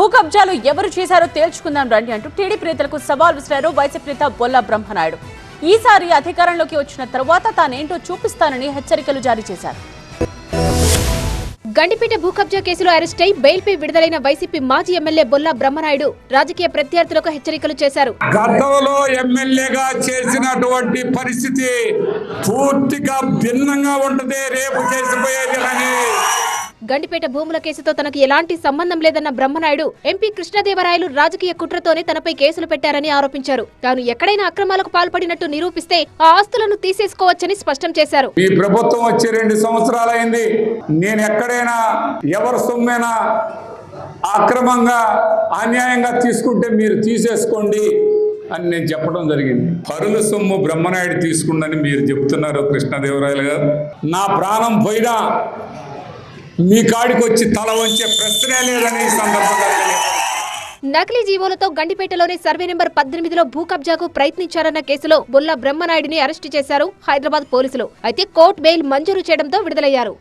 భూ కబ్జాలు ఎవరు చేశారో తేల్చుకుందాం రండి అంటూ టీడీపీ నేతలకు సవాల్ విసిరారు వైసీపీ నేత బొల్లా బ్రహ్మనాయుడు. ఈసారి అధికారంలోకి వచ్చిన తర్వాత తానేంటో చూపిస్తానని హెచ్చరికలు జారీ చేశారు. గండిపేట భూ కబ్జా కేసులో అరెస్ట్ అయి బెయిల్పై విడుదలైన వైసీపీ మాజీ ఎమ్మెల్యే బొల్లా బ్రహ్మనాయుడు రాజకీయ ప్రత్యర్థులకు హెచ్చరికలు చేశారు. గతంలో ఎమ్మెల్యేగా చేసినటువంటి పరిస్థితి పూర్తిగా భిన్నంగా ఉంటది రేపు చేసిపోయేది అని. గండిపేట భూముల కేసుతో తనకు ఎలాంటి సంబంధం లేదన్న బ్రహ్మనాయుడు ఎంపీ కృష్ణదేవరాయలు రాజకీయ కుట్రతోనే తనపై కేసులు పెట్టారని ఆరోపించారు. తాను ఎక్కడైనా అక్రమాలకు పాల్పడినట్టు నిరూపిస్తే ఆ ఆస్తులను తీసేసుకోవచ్చని స్పష్టం చేశారు. ఈ ప్రభుత్వం వచ్చి 2 సంవత్సరాలైంది. నేను ఎక్కడైనా ఎవరి సొమ్మైనా అక్రమంగా అన్యాయంగా తీసుకుంటే మీరు తీసేసుకోండి అని నేను చెప్పడం జరిగింది. పరుల సొమ్ము బ్రహ్మనాయుడు తీసుకుందని మీరు చెప్తున్నారు కృష్ణదేవరాయలు గారు. నా ప్రాణం పోయినా మీ కాడికి వచ్చి తల వంచే ప్రశ్నే లేదని ఈ సందర్భంగా నకిలీ జీవోలతో గండిపేటలోని సర్వే నెంబర్ 18లో భూ కబ్జాకు ప్రయత్నించారన్న కేసులో బొల్లా బ్రహ్మనాయుడిని అరెస్టు చేశారు హైదరాబాద్ పోలీసులు. అయితే కోర్టు బెయిల్ మంజూరు చేయడంతో విడుదలయ్యారు.